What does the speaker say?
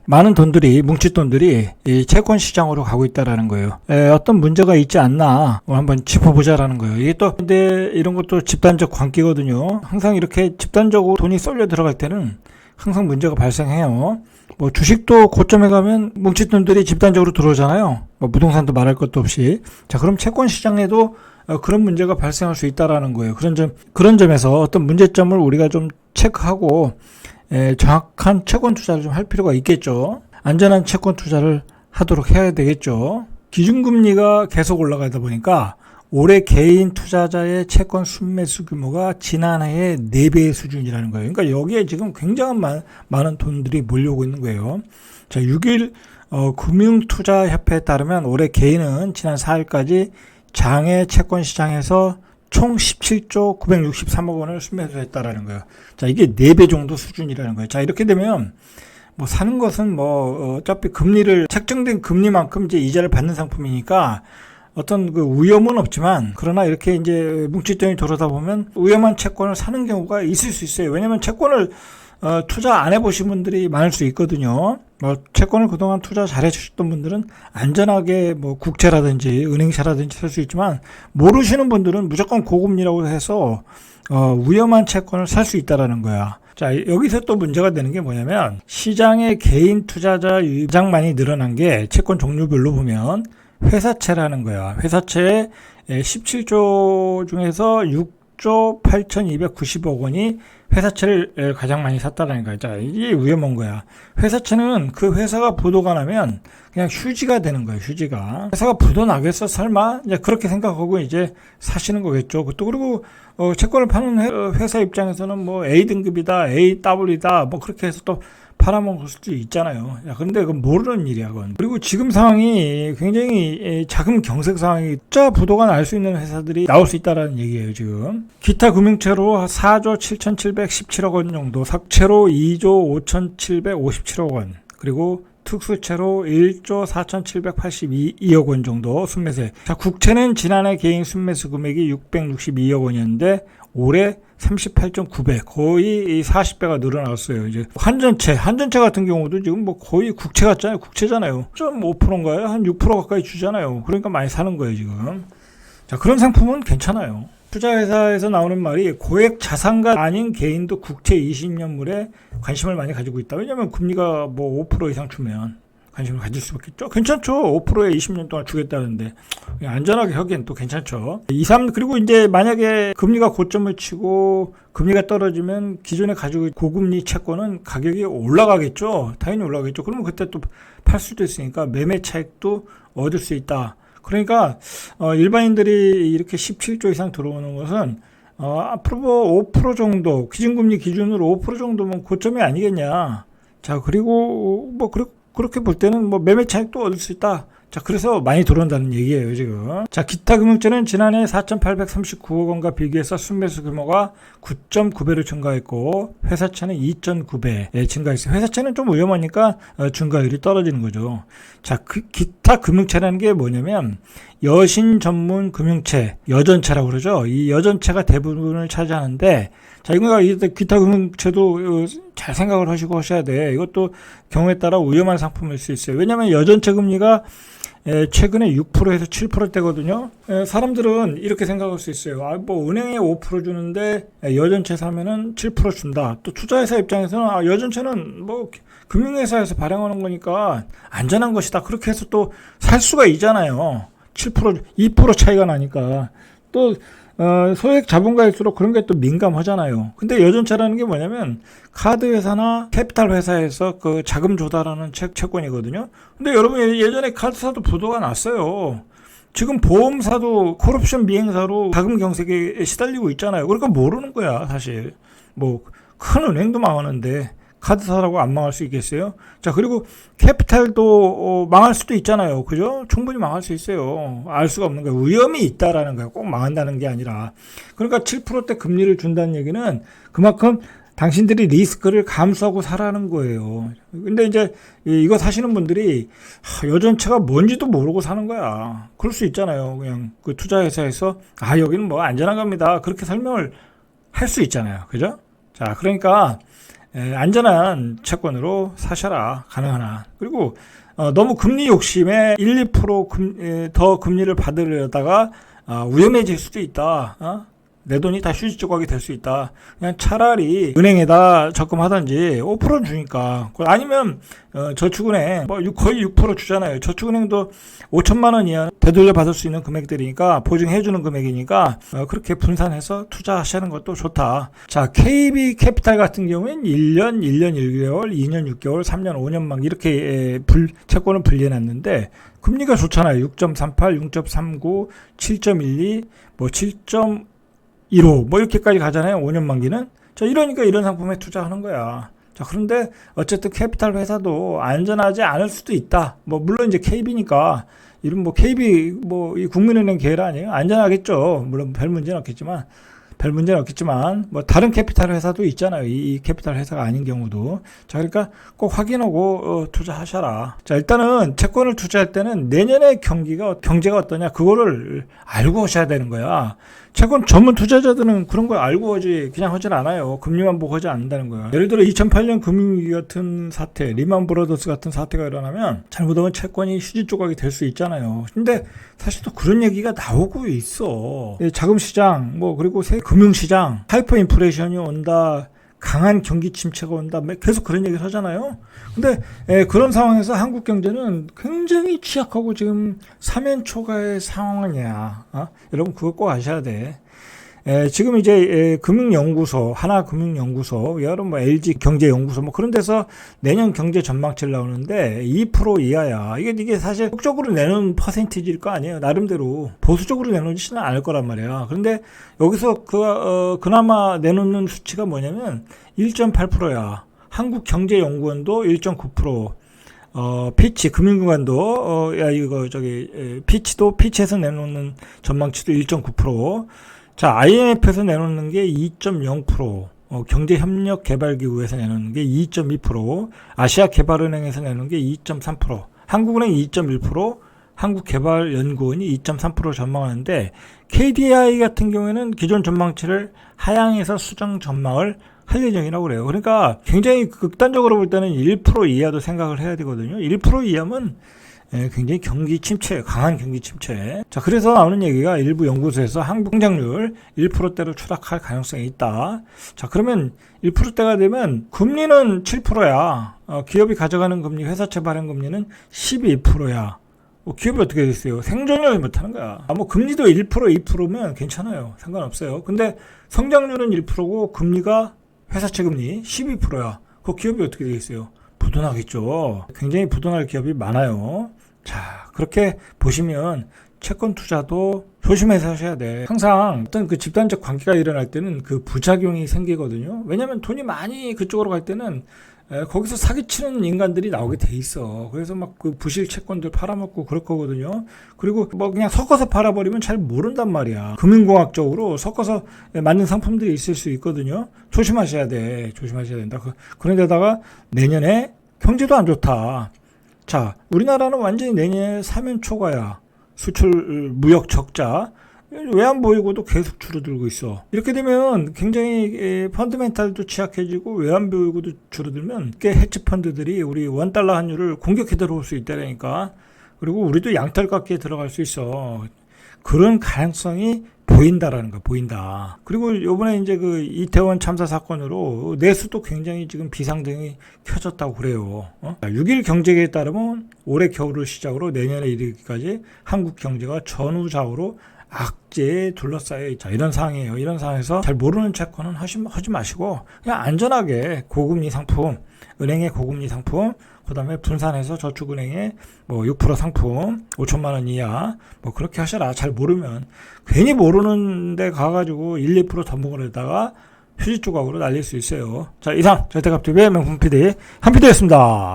많은 돈들이, 뭉칫돈들이 이 채권 시장으로 가고 있다라는 거예요. 어떤 문제가 있지 않나 한번 짚어보자라는 거예요. 이게 또 근데 이런 것도 집단적 관계거든요. 항상 이렇게 집단적으로 돈이 쏠려 들어갈 때는 항상 문제가 발생해요. 뭐 주식도 고점에 가면 뭉칫돈들이 집단적으로 들어오잖아요. 뭐 부동산도 말할 것도 없이. 자, 그럼 채권 시장에도 그런 문제가 발생할 수 있다라는 거예요. 그런 점에서 어떤 문제점을 우리가 좀 체크하고 정확한 채권 투자를 좀 할 필요가 있겠죠. 안전한 채권 투자를 하도록 해야 되겠죠. 기준금리가 계속 올라가다 보니까 올해 개인 투자자의 채권 순매수 규모가 지난해의 4배의 수준이라는 거예요. 그러니까 여기에 지금 굉장한 많은 돈들이 몰려오고 있는 거예요. 자, 6일 금융투자협회에 따르면 올해 개인은 지난 4일까지 장외 채권 시장에서 총 17조 963억 원을 순매수했다라는 거예요. 자, 이게 4배 정도 수준이라는 거예요. 자, 이렇게 되면 뭐 사는 것은 뭐 어차피 금리를 책정된 금리만큼 이제 이자를 받는 상품이니까 어떤 그 위험은 없지만, 그러나 이렇게 이제 뭉칫돈이 들어오다 보면 위험한 채권을 사는 경우가 있을 수 있어요. 왜냐하면 채권을 투자 안 해보신 분들이 많을 수 있거든요. 뭐 채권을 그동안 투자 잘 해주셨던 분들은 안전하게 뭐 국채라든지 은행사라든지 살 수 있지만, 모르시는 분들은 무조건 고금리라고 해서 위험한 채권을 살 수 있다라는 거야. 자, 여기서 또 문제가 되는 게 뭐냐면, 시장의 개인 투자자 유입 가장 많이 늘어난 게 채권 종류별로 보면 회사채라는 거야. 회사채의 17조 중에서 6조 8,290억 원이 회사채를 가장 많이 샀다라는 거야. 자, 이게 위험한 거야. 회사채는 그 회사가 부도가 나면 그냥 휴지가 되는 거예요, 휴지가. 회사가 부도 나겠어? 설마? 이제 그렇게 생각하고 이제 사시는 거겠죠. 또 그리고 채권을 파는 회사 입장에서는 뭐 A등급이다, AW다, 뭐 그렇게 해서 또 팔아먹을 수도 있잖아요. 야, 그런데 그건 모르는 일이야, 그건. 그리고 지금 상황이 굉장히 자금 경색 상황이 진짜 부도가 날 수 있는 회사들이 나올 수 있다라는 얘기예요, 지금. 기타 금융채로 4조 7,717억 원 정도, 삭채로 2조 5,757억 원, 그리고 특수채로 1조 4,782억 원 정도 순매수. 자, 국채는 지난해 개인 순매수 금액이 662억 원이었는데 올해 38.9배, 거의 40배가 늘어났어요. 이제 한전채 같은 경우도 지금 뭐 거의 국채 같잖아요. 국채잖아요. 0.5%인가요? 한 6% 가까이 주잖아요. 그러니까 많이 사는 거예요, 지금. 자, 그런 상품은 괜찮아요. 투자회사에서 나오는 말이 고액 자산가 아닌 개인도 국채 20년물에 관심을 많이 가지고 있다. 왜냐면 금리가 뭐 5% 이상 주면 관심을 가질 수밖에 없죠. 괜찮죠. 5%에 20년 동안 주겠다는데 안전하게 하기엔 또 괜찮죠. 그리고 이제 만약에 금리가 고점을 치고 금리가 떨어지면 기존에 가지고 고금리 채권은 가격이 올라가겠죠. 당연히 올라가겠죠. 그러면 그때 또 팔 수도 있으니까 매매 차익도 얻을 수 있다. 그러니까 일반인들이 이렇게 17조 이상 들어오는 것은 앞으로 뭐 5% 정도, 기준금리 기준으로 5% 정도면 고점이 아니겠냐. 자, 그리고 뭐 그렇게 볼 때는 뭐 매매 차익도 얻을 수 있다. 자, 그래서 많이 들어온다는 얘기예요, 지금. 자, 기타 금융채는 지난해 4,839억 원과 비교해서 순매수 규모가 9.9배로 증가했고, 회사채는 2.9배 증가했어요. 회사채는 좀 위험하니까 증가율이 떨어지는 거죠. 자, 기타 금융채라는 게 뭐냐면, 여신 전문 금융채, 여전채라고 그러죠. 이 여전채가 대부분을 차지하는데, 자, 이거 기타 금융채도 잘 생각을 하시고 하셔야 돼. 이것도 경우에 따라 위험한 상품일 수 있어요. 왜냐하면 여전채 금리가 최근에 6%에서 7%대거든요. 사람들은 이렇게 생각할 수 있어요. 뭐 은행에 5% 주는데 여전채 사면은 7% 준다. 또 투자회사 입장에서는 여전채는 뭐 금융회사에서 발행하는 거니까 안전한 것이다. 그렇게 해서 또 살 수가 있잖아요. 7%, 2% 차이가 나니까. 또 소액 자본가일수록 그런 게 또 민감하잖아요. 근데 여전채라는 게 뭐냐면 카드 회사나 캐피탈 회사에서 그 자금 조달하는 채권이거든요. 근데 여러분 예전에 카드사도 부도가 났어요. 지금 보험사도 코럽션 미행사로 자금 경색에 시달리고 있잖아요. 그러니까 모르는 거야, 사실. 뭐 큰 은행도 망하는데 카드사라고 안 망할 수 있겠어요? 자, 그리고 캐피탈도 망할 수도 있잖아요. 그죠? 충분히 망할 수 있어요. 알 수가 없는 거예요. 위험이 있다라는 거예요. 꼭 망한다는 게 아니라. 그러니까 7%대 금리를 준다는 얘기는 그만큼 당신들이 리스크를 감수하고 사라는 거예요. 근데 이제 이거 사시는 분들이 여전채가 뭔지도 모르고 사는 거야. 그럴 수 있잖아요. 그냥 그 투자회사에서 여기는 뭐 안전한 겁니다. 그렇게 설명을 할 수 있잖아요. 그죠? 자, 그러니까 안전한 채권으로 사셔라. 가능한 한. 그리고 너무 금리 욕심에 1, 2% 더 금리를 받으려다가 위험해질 수도 있다. 내 돈이 다 휴지 조각이 될 수 있다. 그냥 차라리 은행에다 적금하든지 5% 주니까. 아니면 저축은행 거의 6% 주잖아요. 저축은행도 5천만 원 이하 되돌려 받을 수 있는 금액들이니까, 보증해주는 금액이니까 그렇게 분산해서 투자하시는 것도 좋다. 자, KB캐피탈 같은 경우에는 1년, 1년 1개월, 2년 6개월, 3년 5년 막 이렇게 채권을 분리해놨는데 금리가 좋잖아요. 6.38, 6.39, 7.12, 7.15 이렇게까지 가잖아요. 5년 만기는. 자, 이러니까 이런 상품에 투자하는 거야. 자, 그런데 어쨌든 캐피탈 회사도 안전하지 않을 수도 있다. 물론 이제 KB니까 이런 KB 이 국민은행 계열 아니에요. 안전하겠죠. 물론 별 문제는 없겠지만 다른 캐피탈 회사도 있잖아요. 이 캐피탈 회사가 아닌 경우도. 자, 그러니까 꼭 확인하고 투자하셔라. 자, 일단은 채권을 투자할 때는 내년의 경제가 어떠냐 그거를 알고 하셔야 되는 거야. 채권 전문 투자자들은 그런 걸 알고 하지 그냥 하질 않아요. 금리만 보고 하지 않는다는 거야. 예를 들어 2008년 금융위기 같은 사태, 리만 브러더스 같은 사태가 일어나면 잘못하면 채권이 휴지 조각이 될 수 있잖아요. 근데 사실 또 그런 얘기가 나오고 있어. 자금시장, 그리고 금융시장, 하이퍼 인플레이션이 온다. 강한 경기 침체가 온다. 계속 그런 얘기를 하잖아요. 근데 그런 상황에서 한국 경제는 굉장히 취약하고 지금 사면초가의 상황이야. 여러분 그거 꼭 아셔야 돼. 지금 이제 금융연구소, 하나금융연구소, 여러분 LG 경제연구소 그런 데서 내년 경제 전망치를 나오는데 2% 이하야. 이게 사실 적극적으로 내놓은 퍼센티지일 거 아니에요. 나름대로 보수적으로 내놓지는 않을 거란 말이야. 그런데 여기서 그나마 내놓는 수치가 뭐냐면 1.8%야. 한국경제연구원도 1.9%. 피치 금융기관도 피치에서 내놓는 전망치도 1.9%. 자, IMF에서 내놓는 게 2.0%, 경제협력개발기구에서 내놓는 게 2.2%, 아시아개발은행에서 내놓는 게 2.3%, 한국은행 2.1%, 한국개발연구원이 2.3% 전망하는데, KDI 같은 경우에는 기존 전망치를 하향해서 수정 전망을 할 예정이라고 그래요. 그러니까 굉장히 극단적으로 볼 때는 1% 이하도 생각을 해야 되거든요. 1% 이하면 굉장히 강한 경기 침체. 자, 그래서 나오는 얘기가 일부 연구소에서 한국 성장률 1%대로 추락할 가능성이 있다. 자, 그러면 1%대가 되면 금리는 7%야. 기업이 가져가는 금리, 회사채 발행 금리는 12%야. 기업이 어떻게 됐어요? 생존을 못하는 거야. 금리도 1%, 2%면 괜찮아요. 상관없어요. 근데 성장률은 1%고 금리가 회사채 금리 12%야. 그 기업이 어떻게 되겠어요? 부도나겠죠. 굉장히 부도날 기업이 많아요. 자, 그렇게 보시면 채권 투자도 조심해서 하셔야 돼. 항상 어떤 집단적 관계가 일어날 때는 부작용이 생기거든요. 왜냐면 돈이 많이 그쪽으로 갈 때는 거기서 사기치는 인간들이 나오게 돼 있어. 그래서 부실 채권들 팔아먹고 그럴 거거든요. 그리고 그냥 섞어서 팔아버리면 잘 모른단 말이야. 금융공학적으로 섞어서 맞는 상품들이 있을 수 있거든요. 조심하셔야 된다. 그런데다가 내년에 경제도 안 좋다. 자, 우리나라는 완전히 내년에 사면초가야. 수출 무역 적자. 외환보유고도 계속 줄어들고 있어. 이렇게 되면 굉장히 펀드멘탈도 취약해지고 외환보유고도 줄어들면 헤지펀드들이 우리 원달러 환율을 공격해 들어올 수 있다니까. 그리고 우리도 양털깎이에 들어갈 수 있어. 그런 가능성이 보인다라는 거, 보인다. 그리고 요번에 이제 이태원 참사 사건으로 내수도 굉장히 지금 비상등이 켜졌다고 그래요. 6일 경제계에 따르면 올해 겨울을 시작으로 내년에 이르기까지 한국 경제가 전후좌우로 악재에 둘러싸여 있다. 이런 상황이에요. 이런 상황에서 잘 모르는 채권은 하지 마시고 그냥 안전하게 고금리 상품, 은행의 고금리 상품, 그 다음에 분산해서 저축은행의 6% 상품, 5천만 원 이하 그렇게 하셔라. 잘 모르면 괜히 모르는데 가가지고 1, 2% 더 먹으려다가 휴지 조각으로 날릴 수 있어요. 자, 이상 절대값TV의 명품 PD 한PD였습니다.